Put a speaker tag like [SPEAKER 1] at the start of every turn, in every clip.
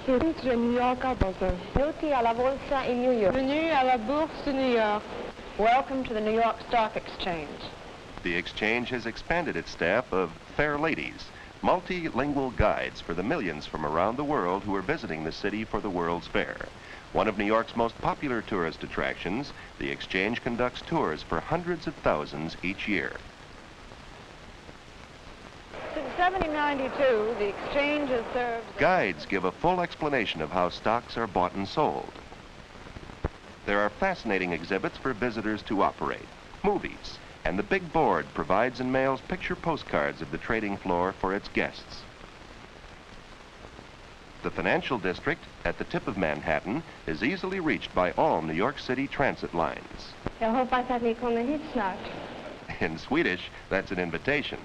[SPEAKER 1] Siete New Yorker buzzer.
[SPEAKER 2] Venuti alla borsa in New York.
[SPEAKER 1] Venu à la bourse de New York.
[SPEAKER 2] Welcome to the New York Stock Exchange.
[SPEAKER 3] The exchange has expanded its staff of fair ladies, multilingual guides for the millions from around the world who are visiting the city for the World's Fair. One of New York's most popular tourist attractions, the exchange conducts tours for hundreds of thousands each year.
[SPEAKER 2] Since 1792, the exchange has served...
[SPEAKER 3] Guides give a full explanation of how stocks are bought and sold. There are fascinating exhibits for visitors to operate, movies, and the big board provides and mails picture postcards of the trading floor for its guests. The financial district, at the tip of Manhattan, is easily reached by all New York City transit lines.
[SPEAKER 1] Jag hoppas att ni kommer hit snart.
[SPEAKER 3] In Swedish, that's an invitation.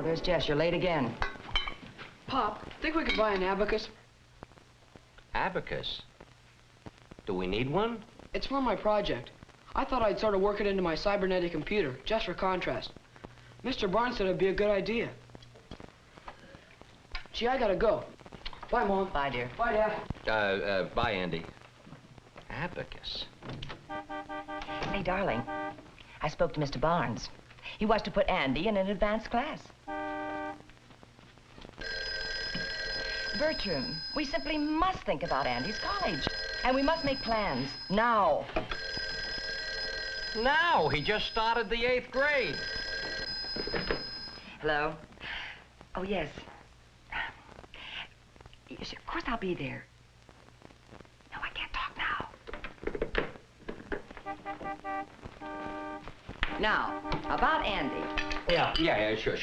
[SPEAKER 4] There's Jess. You're late again.
[SPEAKER 5] Pop, think we could buy an abacus?
[SPEAKER 6] Abacus? Do we need one?
[SPEAKER 5] It's for my project. I thought I'd sort of work it into my cybernetic computer, just for contrast. Mr. Barnes said it'd be a good idea. Gee, I gotta go. Bye, Mom.
[SPEAKER 4] Bye, dear.
[SPEAKER 5] Bye, Dad.
[SPEAKER 6] Bye, Andy. Abacus.
[SPEAKER 4] Hey, darling, I spoke to Mr. Barnes. He wants to put Andy in an advanced class. Bertram, we simply must think about Andy's college. And we must make plans, now.
[SPEAKER 6] Now? He just started the 8th grade.
[SPEAKER 4] Hello? Oh, yes. Yes, of course I'll be there. No, I can't talk now. Now, about Andy.
[SPEAKER 6] Yeah, sure.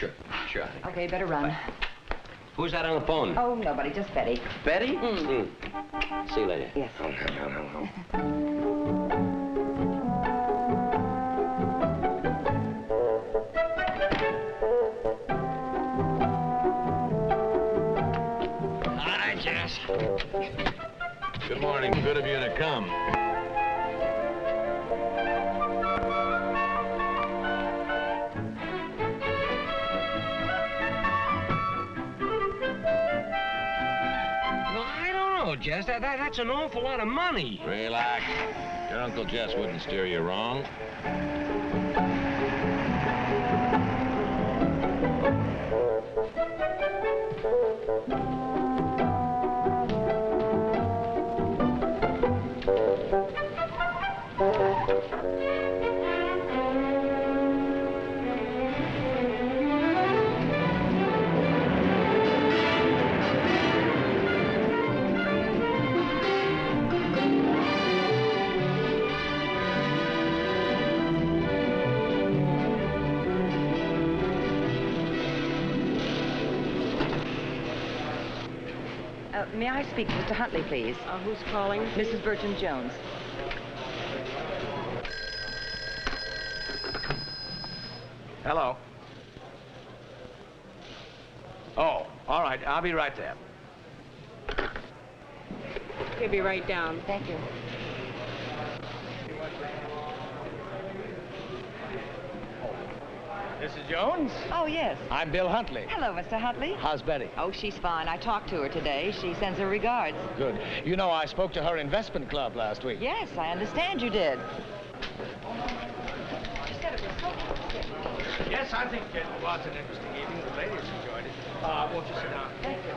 [SPEAKER 4] Okay, better run.
[SPEAKER 6] Who's that on the phone?
[SPEAKER 4] Oh, nobody, just Betty.
[SPEAKER 6] Betty?
[SPEAKER 4] Mm.
[SPEAKER 6] See you later.
[SPEAKER 4] Yes.
[SPEAKER 7] Hi, Jess. Good morning. Good of you to come.
[SPEAKER 6] Jess, that's an awful lot of money.
[SPEAKER 7] Relax. Your Uncle Jess wouldn't steer you wrong.
[SPEAKER 4] May I speak to Mr. Huntley, please?
[SPEAKER 2] Who's calling?
[SPEAKER 4] Mrs. Bertram Jones.
[SPEAKER 8] Hello. Oh, all right. I'll be right there.
[SPEAKER 2] He'll be right down.
[SPEAKER 4] Thank you.
[SPEAKER 8] Mrs. Jones?
[SPEAKER 4] Oh, yes.
[SPEAKER 8] I'm Bill Huntley.
[SPEAKER 4] Hello, Mr. Huntley.
[SPEAKER 8] How's Betty?
[SPEAKER 4] Oh, she's fine. I talked to her today. She sends her regards.
[SPEAKER 8] Good. You know, I spoke to her investment club last week.
[SPEAKER 4] Yes, I understand you did.
[SPEAKER 8] Yes, I think it was an interesting evening. The ladies enjoyed it. Won't you sit down?
[SPEAKER 4] Thank you.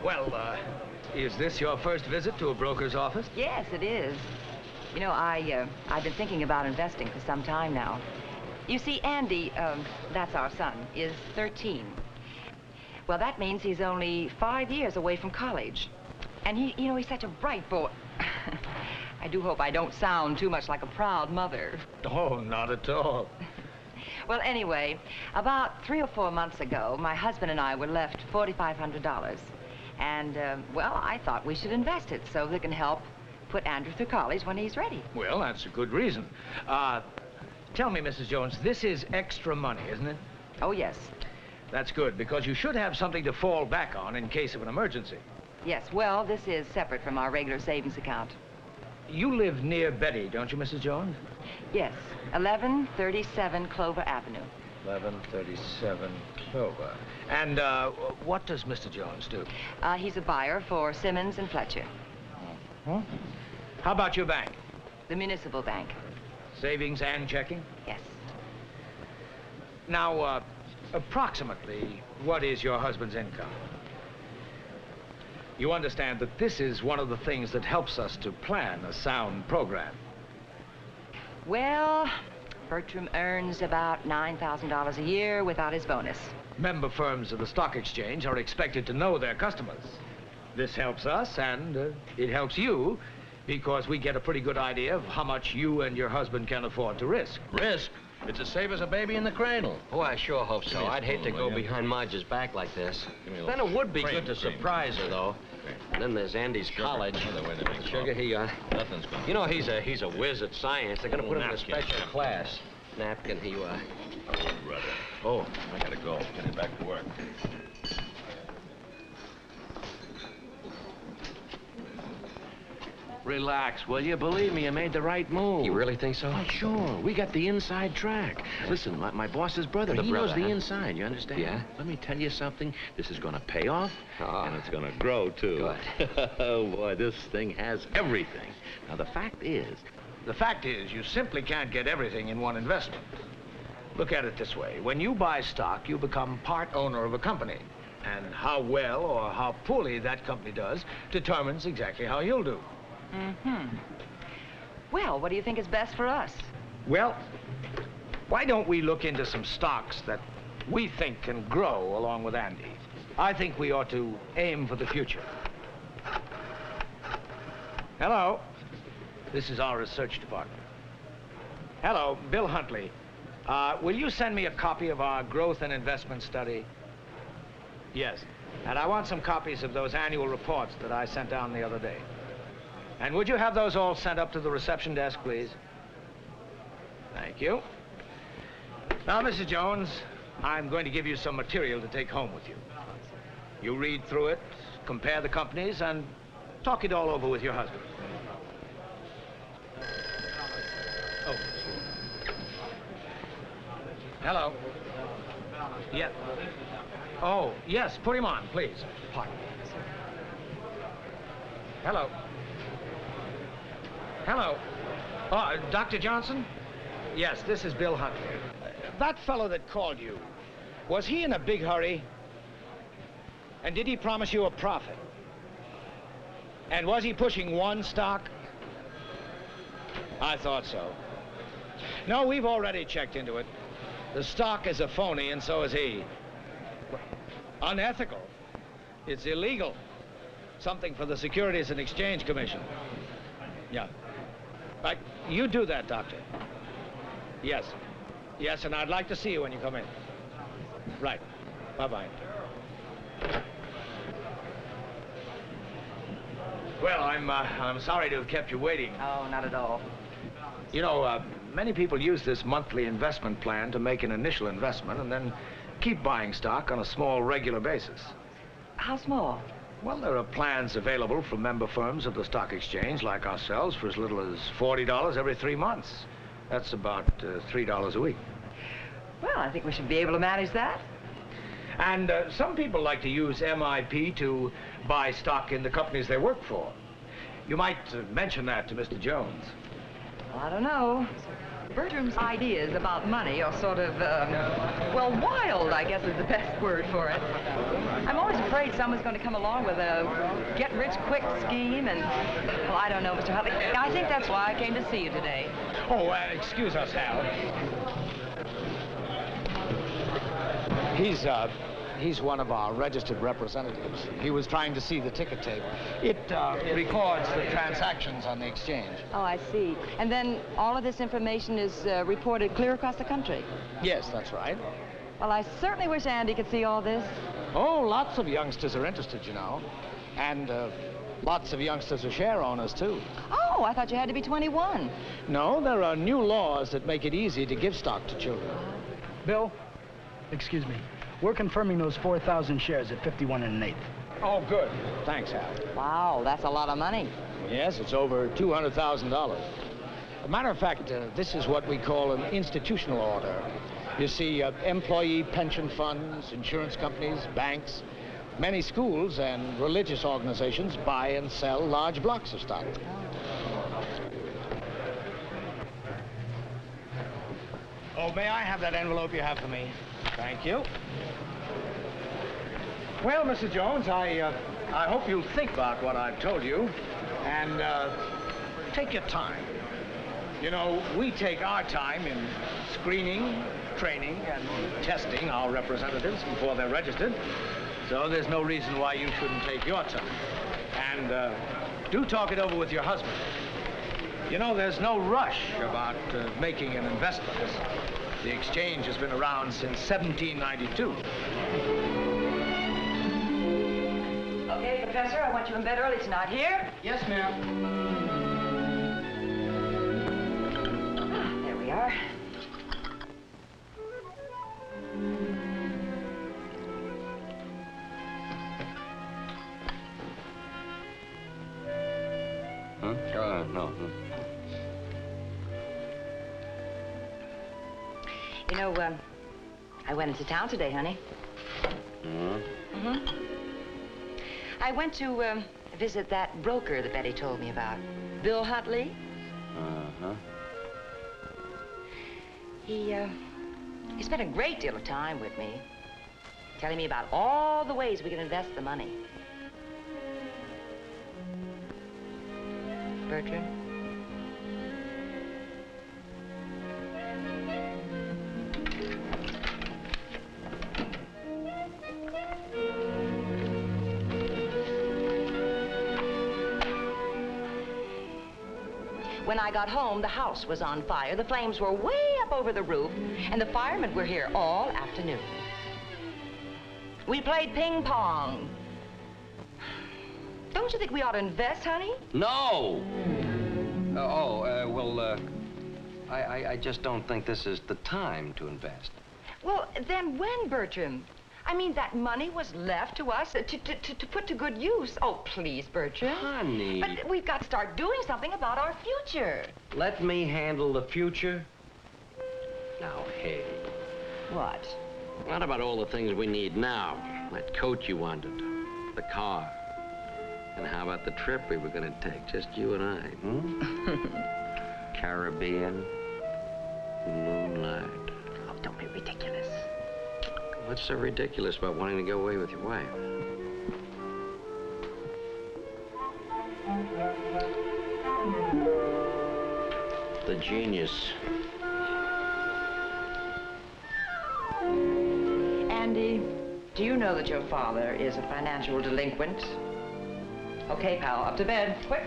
[SPEAKER 8] Well, is this your first visit to a broker's office?
[SPEAKER 4] Yes, it is. You know, I've been thinking about investing for some time now. You see, Andy, that's our son, is 13. Well, that means he's only 5 years away from college. And he's such a bright boy. I do hope I don't sound too much like a proud mother.
[SPEAKER 8] Oh, not at all.
[SPEAKER 4] Well, anyway, about 3 or 4 months ago, my husband and I were left $4,500. And, well, I thought we should invest it so that it can help put Andrew through college when he's ready.
[SPEAKER 8] Well, that's a good reason. Tell me, Mrs. Jones, this is extra money, isn't it?
[SPEAKER 4] Oh, yes.
[SPEAKER 8] That's good, because you should have something to fall back on in case of an emergency.
[SPEAKER 4] Yes, well, this is separate from our regular savings account.
[SPEAKER 8] You live near Betty, don't you, Mrs. Jones?
[SPEAKER 4] Yes, 1137 Clover Avenue.
[SPEAKER 8] 1137 Clover. And what does Mr. Jones do?
[SPEAKER 4] He's a buyer for Simmons and Fletcher.
[SPEAKER 8] Huh? How about your bank?
[SPEAKER 4] The municipal bank.
[SPEAKER 8] Savings and checking?
[SPEAKER 4] Yes.
[SPEAKER 8] Now, approximately, what is your husband's income? You understand that this is one of the things that helps us to plan a sound program.
[SPEAKER 4] Well, Bertram earns about $9,000 a year without his bonus.
[SPEAKER 8] Member firms of the stock exchange are expected to know their customers. This helps us, and it helps you, because we get a pretty good idea of how much you and your husband can afford to risk.
[SPEAKER 7] Risk? It's as safe as a baby in the cradle.
[SPEAKER 6] Oh, I sure hope so. I'd hate to go behind Marge's back like this. Then it would be good to surprise her, though. And then there's Andy's college. Sugar,
[SPEAKER 7] Nothing's going.
[SPEAKER 6] you know, he's a whiz at science. They're gonna put him in a special class. Napkin,
[SPEAKER 7] Brother. Oh, I gotta go. Getting back to work.
[SPEAKER 6] Relax, will you? Believe me, you made the right move. You really think so? Oh, sure. We got the inside track. Listen, my boss's brother, he knows the inside, you understand? Yeah? Let me tell you something. This is gonna pay off, and it's gonna grow, too. Good. Oh, boy, this thing has everything. Now, the fact is,
[SPEAKER 8] you simply can't get everything in one investment. Look at it this way. When you buy stock, you become part owner of a company. And how well or how poorly that company does determines exactly how you'll do.
[SPEAKER 4] Mm-hmm. Well, what do you think is best for us?
[SPEAKER 8] Well, why don't we look into some stocks that we think can grow along with Andy? I think we ought to aim for the future. Hello. This is our research department. Hello, Bill Huntley. Will you send me a copy of our growth and investment study? Yes. And I want some copies of those annual reports that I sent down the other day. And would you have those all sent up to the reception desk, please? Thank you. Now, Mrs. Jones, I'm going to give you some material to take home with you. You read through it, compare the companies, and talk it all over with your husband. Oh. Hello. Yeah. Oh, yes, put him on, please. Pardon. Hello. Hello. Oh, Dr. Johnson? Yes, this is Bill Huntley. That fellow that called you, was he in a big hurry? And did he promise you a profit? And was he pushing one stock? I thought so. No, we've already checked into it. The stock is a phony, and so is he. Unethical. It's illegal. Something for the Securities and Exchange Commission. Yeah. Right. You do that, Doctor. Yes. Yes, and I'd like to see you when you come in. Right. Bye-bye. Well, I'm sorry to have kept you waiting.
[SPEAKER 4] Oh, not at all.
[SPEAKER 8] You know, many people use this monthly investment plan to make an initial investment and then keep buying stock on a small, regular basis.
[SPEAKER 4] How small?
[SPEAKER 8] Well, there are plans available from member firms of the stock exchange, like ourselves, for as little as $40 every 3 months. That's about $3 a week.
[SPEAKER 4] Well, I think we should be able to manage that.
[SPEAKER 8] And some people like to use MIP to buy stock in the companies they work for. You might mention that to Mr. Jones.
[SPEAKER 4] Well, I don't know. Bertram's ideas about money are sort of, well, wild, I guess is the best word for it. I'm always afraid someone's going to come along with a get-rich-quick scheme, and, well, I don't know, Mr. Huntley. I think that's why I came to see you today.
[SPEAKER 8] Oh, excuse us, Hal. He's one of our registered representatives. He was trying to see the ticket tape. It records the transactions on the exchange.
[SPEAKER 4] Oh, I see. And then all of this information is reported clear across the country?
[SPEAKER 8] Yes, that's right.
[SPEAKER 4] Well, I certainly wish Andy could see all this.
[SPEAKER 8] Oh, lots of youngsters are interested, you know. And lots of youngsters are share owners, too.
[SPEAKER 4] Oh, I thought you had to be 21.
[SPEAKER 8] No, there are new laws that make it easy to give stock to children.
[SPEAKER 9] Bill, excuse me. We're confirming those 4,000 shares at 51 1/8.
[SPEAKER 8] Oh, good. Thanks, Hal.
[SPEAKER 4] Wow, that's a lot of money.
[SPEAKER 8] Yes, it's over $200,000. As a matter of fact, this is what we call an institutional order. You see, employee pension funds, insurance companies, banks, many schools and religious organizations buy and sell large blocks of stock. Oh, may I have that envelope you have for me? Thank you. Well, Mrs. Jones, I hope you'll think about what I've told you and take your time. You know, we take our time in screening, training, and testing our representatives before they're registered. So there's no reason why you shouldn't take your time. And do talk it over with your husband. You know, there's no rush about making an investment. The exchange has been around since 1792.
[SPEAKER 4] Okay, Professor, I want you in bed early tonight. Here?
[SPEAKER 5] Yes, ma'am.
[SPEAKER 4] There we are.
[SPEAKER 6] Huh? No.
[SPEAKER 4] You know, I went into town today, honey. Mm-hmm. I went to visit that broker that Betty told me about. Bill Huntley.
[SPEAKER 6] Uh-huh.
[SPEAKER 4] He spent a great deal of time with me, telling me about all the ways we can invest the money. Bertram? When I got home, the house was on fire. The flames were way up over the roof, and the firemen were here all afternoon. We played ping pong. Don't you think we ought to invest, honey?
[SPEAKER 6] No! I just don't think this is the time to invest.
[SPEAKER 4] Well, then when, Bertram? I mean, that money was left to us to put to good use. Oh, please, Bertram.
[SPEAKER 6] Honey.
[SPEAKER 4] But we've got to start doing something about our future.
[SPEAKER 6] Let me handle the future. Now, hey.
[SPEAKER 4] What?
[SPEAKER 6] What about all the things we need now? That coat you wanted, the car. And how about the trip we were going to take, just you and I, Caribbean, moonlight.
[SPEAKER 4] Oh, don't be ridiculous.
[SPEAKER 6] What's so ridiculous about wanting to go away with your wife? The genius.
[SPEAKER 4] Andy, do you know that your father is a financial delinquent? Okay, pal, up to bed, quick.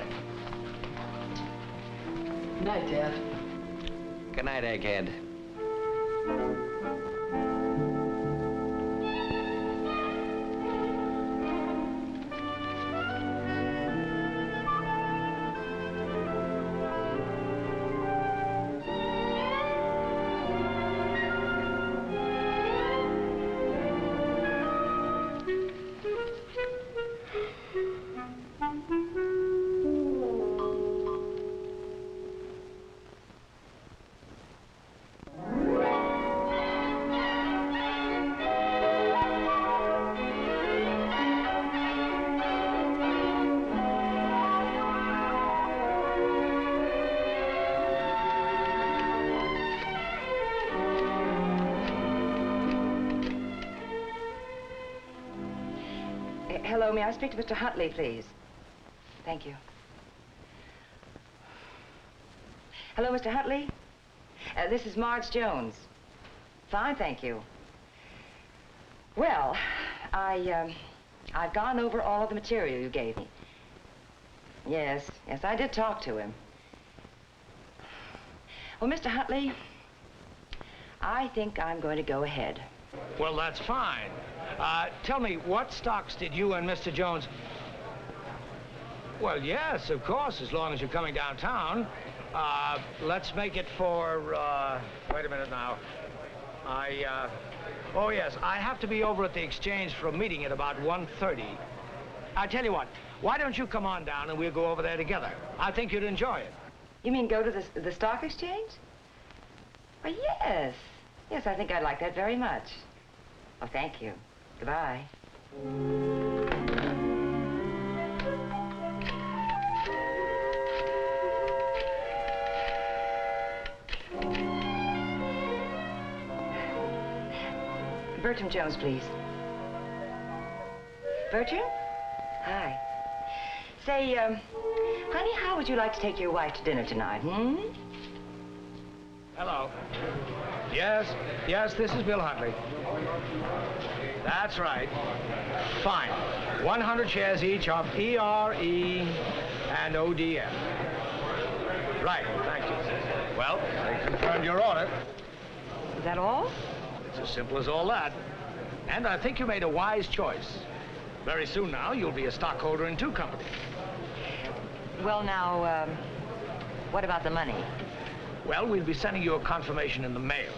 [SPEAKER 5] Good night, Dad.
[SPEAKER 6] Good night, egghead.
[SPEAKER 4] Hello, may I speak to Mr. Huntley, please? Thank you. Hello, Mr. Huntley? This is Marge Jones. Fine, thank you. Well, I've gone over all of the material you gave me. Yes, I did talk to him. Well, Mr. Huntley, I think I'm going to go ahead.
[SPEAKER 8] Well, that's fine. Tell me, what stocks did you and Mr. Jones... Well, yes, of course, as long as you're coming downtown. Let's make it for, wait a minute now. Oh, yes, I have to be over at the exchange for a meeting at about 1:30. I tell you what, why don't you come on down and we'll go over there together? I think you'd enjoy it.
[SPEAKER 4] You mean go to the stock exchange? Well, yes. Yes, I think I'd like that very much. Well, thank you. Goodbye. Bertram Jones, please. Bertram? Hi. Say, honey, how would you like to take your wife to dinner tonight,
[SPEAKER 8] Hello. Yes, this is Bill Huntley. That's right. Fine. 100 shares each of ERE and ODM. Right, thank you. Well, they confirmed your order.
[SPEAKER 4] Is that all?
[SPEAKER 8] It's as simple as all that. And I think you made a wise choice. Very soon now, you'll be a stockholder in 2 companies.
[SPEAKER 4] Well, now, what about the money?
[SPEAKER 8] Well, we'll be sending you a confirmation in the mail.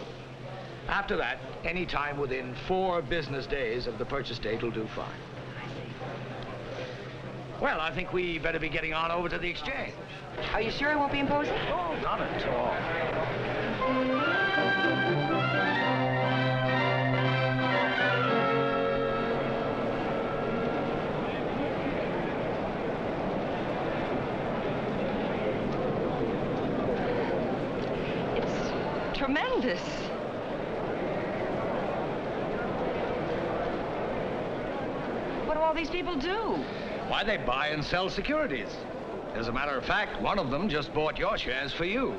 [SPEAKER 8] After that, any time within 4 business days of the purchase date will do fine.
[SPEAKER 4] I see.
[SPEAKER 8] Well, I think we better be getting on over to the exchange.
[SPEAKER 4] Are you sure it won't be imposing?
[SPEAKER 8] Oh, not at all.
[SPEAKER 4] Tremendous. What do all these people do?
[SPEAKER 8] Why, they buy and sell securities. As a matter of fact, one of them just bought your shares for you.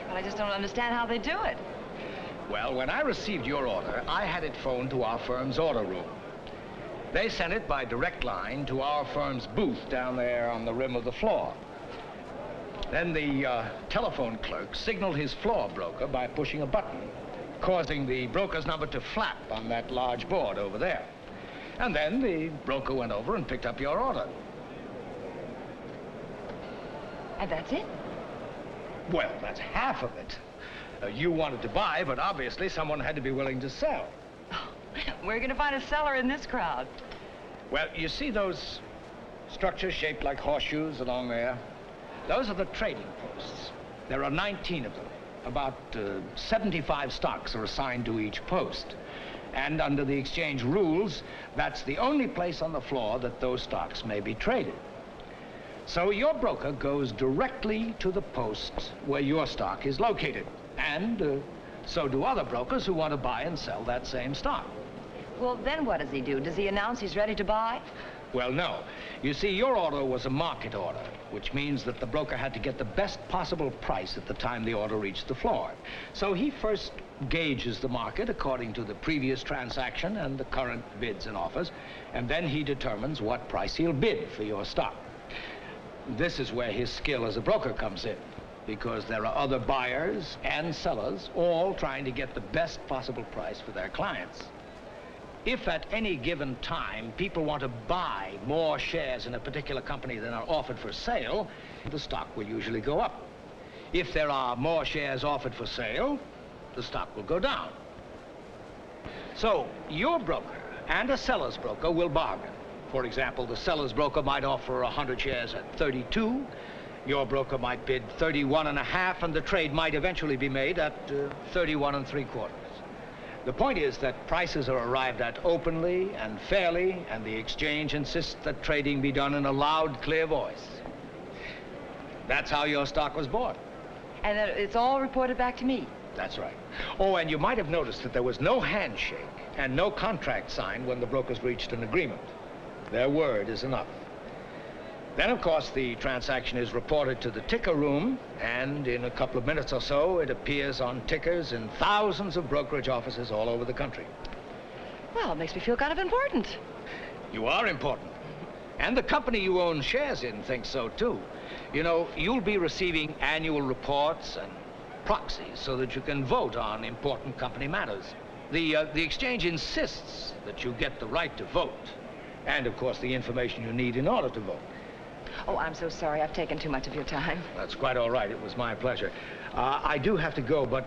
[SPEAKER 4] Well, I just don't understand how they do it.
[SPEAKER 8] Well, when I received your order, I had it phoned to our firm's order room. They sent it by direct line to our firm's booth down there on the rim of the floor. Then the telephone clerk signaled his floor broker by pushing a button, causing the broker's number to flap on that large board over there. And then the broker went over and picked up your order.
[SPEAKER 4] And that's it?
[SPEAKER 8] Well, that's half of it. You wanted to buy, but obviously someone had to be willing to sell.
[SPEAKER 4] Oh, we're going to find a seller in this crowd.
[SPEAKER 8] Well, you see those structures shaped like horseshoes along there? Those are the trading posts. There are 19 of them. About 75 stocks are assigned to each post. And under the exchange rules, that's the only place on the floor that those stocks may be traded. So your broker goes directly to the post where your stock is located. And so do other brokers who want to buy and sell that same stock.
[SPEAKER 4] Well, then what does he do? Does he announce he's ready to buy?
[SPEAKER 8] Well, no. You see, your order was a market order, which means that the broker had to get the best possible price at the time the order reached the floor. So he first gauges the market according to the previous transaction and the current bids and offers, and then he determines what price he'll bid for your stock. This is where his skill as a broker comes in, because there are other buyers and sellers all trying to get the best possible price for their clients. If at any given time people want to buy more shares in a particular company than are offered for sale, the stock will usually go up. If there are more shares offered for sale, the stock will go down. So your broker and a seller's broker will bargain. For example, the seller's broker might offer 100 shares at 32. Your broker might bid 31.5, and the trade might eventually be made at 31 3/4. The point is that prices are arrived at openly and fairly, and the exchange insists that trading be done in a loud, clear voice. That's how your stock was bought.
[SPEAKER 4] And that it's all reported back to me?
[SPEAKER 8] That's right. Oh, and you might have noticed that there was no handshake and no contract signed when the brokers reached an agreement. Their word is enough. Then, of course, the transaction is reported to the ticker room, and in a couple of minutes or so, it appears on tickers in thousands of brokerage offices all over the country.
[SPEAKER 4] Well, it makes me feel kind of important.
[SPEAKER 8] You are important. And the company you own shares in thinks so, too. You know, you'll be receiving annual reports and proxies so that you can vote on important company matters. The exchange insists that you get the right to vote. And, of course, the information you need in order to vote.
[SPEAKER 4] Oh, I'm so sorry. I've taken too much of your time.
[SPEAKER 8] That's quite all right. It was my pleasure. I do have to go, but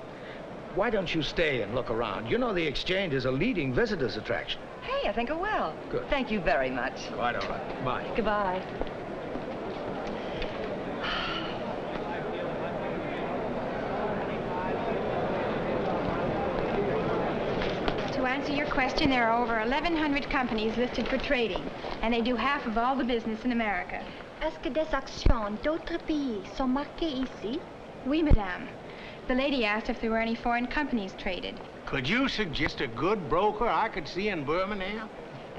[SPEAKER 8] why don't you stay and look around? You know the exchange is a leading visitors attraction.
[SPEAKER 4] Hey, I think I will.
[SPEAKER 8] Good.
[SPEAKER 4] Thank you very much.
[SPEAKER 8] Quite all right. Bye.
[SPEAKER 4] Goodbye.
[SPEAKER 10] To answer your question, there are over 1,100 companies listed for trading, and they do half of all the business in America.
[SPEAKER 11] Est-ce que des actions d'autres pays sont marquées ici?
[SPEAKER 10] Oui, madame. The lady asked if there were any foreign companies traded.
[SPEAKER 12] Could you suggest a good broker I could see in Birmingham?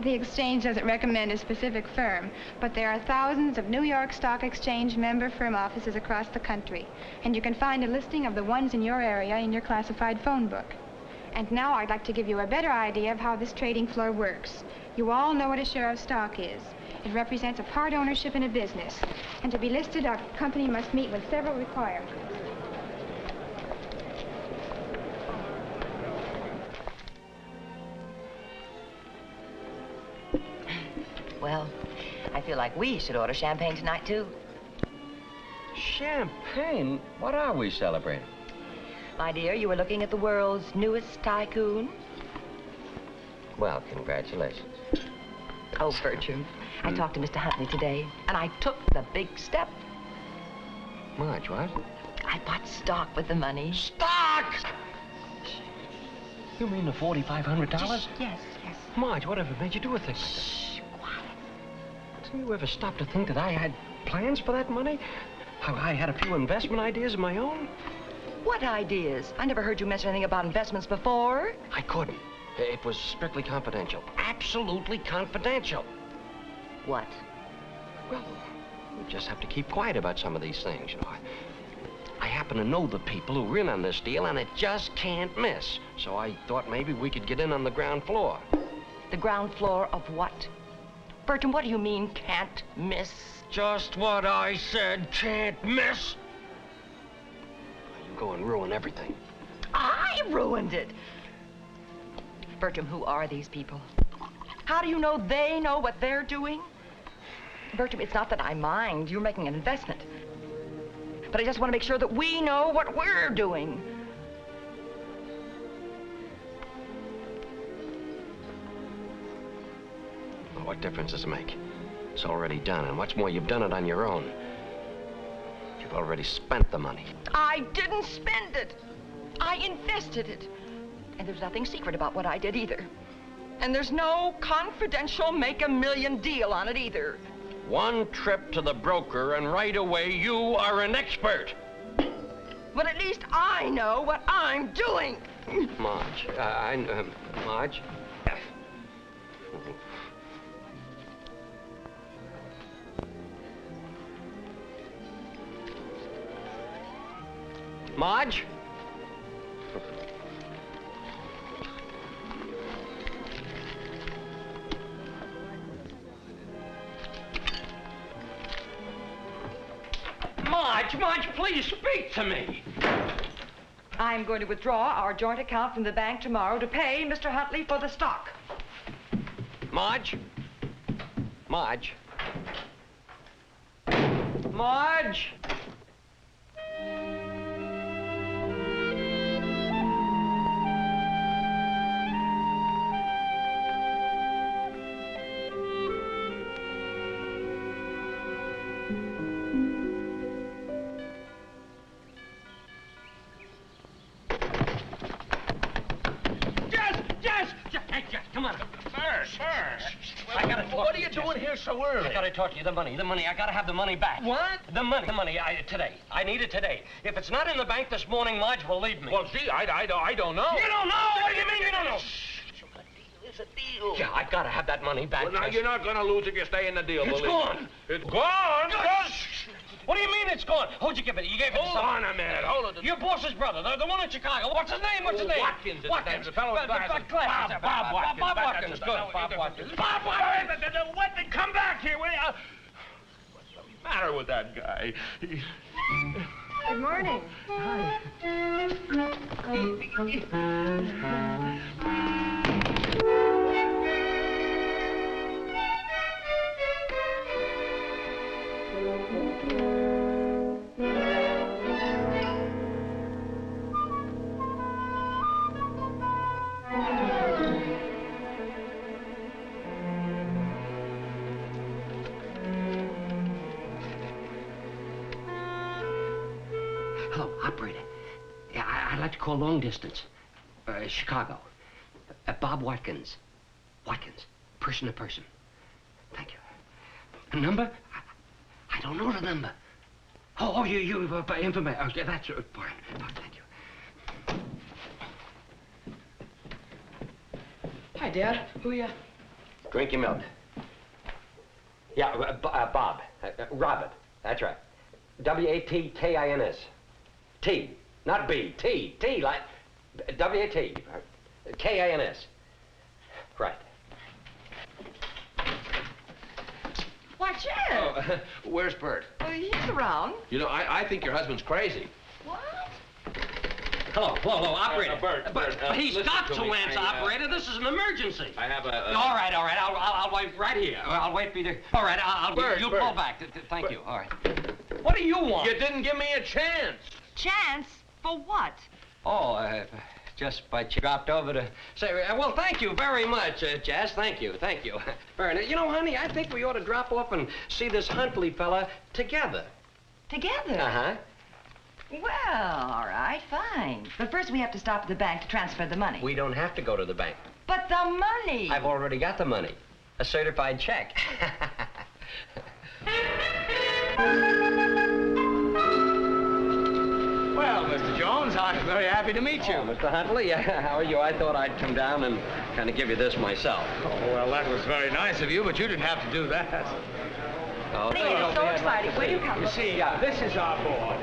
[SPEAKER 10] The exchange doesn't recommend a specific firm, but there are thousands of New York Stock Exchange member firm offices across the country, and you can find a listing of the ones in your area in your classified phone book. And now I'd like to give you a better idea of how this trading floor works. You all know what a share of stock is. It represents a part ownership in a business, and to be listed, our company must meet with several requirements.
[SPEAKER 4] Well, I feel like we should order champagne tonight, too.
[SPEAKER 13] Champagne? What are we celebrating?
[SPEAKER 4] My dear, you were looking at the world's newest tycoon.
[SPEAKER 13] Well, congratulations.
[SPEAKER 4] Oh, Bertram, I talked to Mr. Huntley today, and I took the big step.
[SPEAKER 13] Marge, what?
[SPEAKER 4] I bought stock with the money.
[SPEAKER 13] Stock! You mean the $4,500?
[SPEAKER 4] Yes, yes.
[SPEAKER 13] Marge, whatever made you do a thing like that?
[SPEAKER 4] Shh, quiet.
[SPEAKER 13] Didn't you ever stop to think that I had plans for that money? How I had a few investment ideas of my own?
[SPEAKER 4] What ideas? I never heard you mention anything about investments before.
[SPEAKER 13] I couldn't. It was strictly confidential. Absolutely confidential.
[SPEAKER 4] What?
[SPEAKER 13] Well, we just have to keep quiet about some of these things, you know. I happen to know the people who are in on this deal, and it just can't miss. So I thought maybe we could get in on the ground floor.
[SPEAKER 4] The ground floor of what? Bertram, what do you mean, can't miss?
[SPEAKER 13] Just what I said, can't miss. You go and ruin everything.
[SPEAKER 4] I ruined it. Bertram, who are these people? How do you know they know what they're doing? Bertram, it's not that I mind. You're making an investment. But I just want to make sure that we know what we're doing.
[SPEAKER 13] Well, what difference does it make? It's already done, and what's more, you've done it on your own. You've already spent the money.
[SPEAKER 4] I didn't spend it. I invested it. And there's nothing secret about what I did either. And there's no confidential make-a-million deal on it either.
[SPEAKER 13] One trip to the broker, and right away you are an expert.
[SPEAKER 4] But at least I know what I'm doing.
[SPEAKER 13] Marge, Marge. Marge? Marge, please speak to me.
[SPEAKER 4] I'm going to withdraw our joint account from the bank tomorrow to pay Mr. Huntley for the stock.
[SPEAKER 13] Marge? Marge? Marge? Come on.
[SPEAKER 12] Sir.
[SPEAKER 13] I gotta talk
[SPEAKER 12] What
[SPEAKER 13] to
[SPEAKER 12] are you
[SPEAKER 13] Jess.
[SPEAKER 12] doing here so early?
[SPEAKER 13] I gotta talk to you. The money. I gotta have the money back.
[SPEAKER 12] What?
[SPEAKER 13] The money. Today. I need it today. If it's not in the bank this morning, Marge will leave me.
[SPEAKER 12] Well, gee, I don't know.
[SPEAKER 13] You don't know? What do you mean you don't know?
[SPEAKER 12] It's a deal.
[SPEAKER 13] Yeah, I gotta have that money back.
[SPEAKER 12] Well, now,
[SPEAKER 13] Jess.
[SPEAKER 12] you're not gonna lose if you stay in the deal,
[SPEAKER 13] It's
[SPEAKER 12] believe me.
[SPEAKER 13] gone.
[SPEAKER 12] It's gone?
[SPEAKER 13] What do you mean it's gone? Who'd you give it? You gave it to
[SPEAKER 7] Hold
[SPEAKER 13] someone?
[SPEAKER 7] on a minute. Hold it.
[SPEAKER 13] Your boss's brother, the one in Chicago. What's his name? What's his name?
[SPEAKER 7] Watkins.
[SPEAKER 13] Watkins.
[SPEAKER 7] The fellow with glasses.
[SPEAKER 13] Bob Watkins. Bob Watkins. Good. Bob Watkins.
[SPEAKER 7] Bob Watkins. What? Come back here, will you? What's the matter with that guy?
[SPEAKER 2] Good morning.
[SPEAKER 13] Hello, operator. Yeah, I'd like to call long distance. Chicago. Bob Watkins. Watkins. Person to person. Thank you. A number? I don't know the number. Oh, you information. Okay, that's fine. Oh, thank you.
[SPEAKER 5] Hi, Dad. Who are you?
[SPEAKER 13] Drink your milk. Yeah, Bob. Robert. That's right. W-A-T-K-I-N-S. T, not B. T, like W-A-T. K-I-N-S. Right.
[SPEAKER 4] Why, Janet?
[SPEAKER 6] Oh, where's Bert?
[SPEAKER 4] Well, he's around.
[SPEAKER 6] You know, I think your husband's crazy.
[SPEAKER 4] What?
[SPEAKER 13] Hello, operator.
[SPEAKER 7] Bert,
[SPEAKER 13] He's
[SPEAKER 6] listen
[SPEAKER 13] got
[SPEAKER 6] to
[SPEAKER 13] to
[SPEAKER 6] me.
[SPEAKER 13] answer, operator. This is an emergency.
[SPEAKER 6] I have a...
[SPEAKER 13] All right. I'll wait right here. I'll wait for you to... All right,
[SPEAKER 6] Bert,
[SPEAKER 13] you'll
[SPEAKER 6] Bert.
[SPEAKER 13] call back. Thank you. All right. What do you want?
[SPEAKER 7] You didn't give me a chance.
[SPEAKER 4] Chance? For what?
[SPEAKER 13] Oh, just dropped over to say, well, thank you very much, Jazz. Thank you. Very nice. You know, honey, I think we ought to drop off and see this Huntley fella together.
[SPEAKER 4] Together?
[SPEAKER 13] Uh-huh.
[SPEAKER 4] Well, all right, fine. But first we have to stop at the bank to transfer the money.
[SPEAKER 13] We don't have to go to the bank.
[SPEAKER 4] But the money!
[SPEAKER 13] I've already got the money. A certified check.
[SPEAKER 12] Well, Mr. Jones, I'm very happy to meet you.
[SPEAKER 13] Oh, Mr. Huntley, how are you? I thought I'd come down and kind of give you this myself.
[SPEAKER 12] Oh, well, that was very nice of you, but you didn't have to do that.
[SPEAKER 13] Oh,
[SPEAKER 4] It's so exciting. Where do you come from?
[SPEAKER 12] You see, this is our board.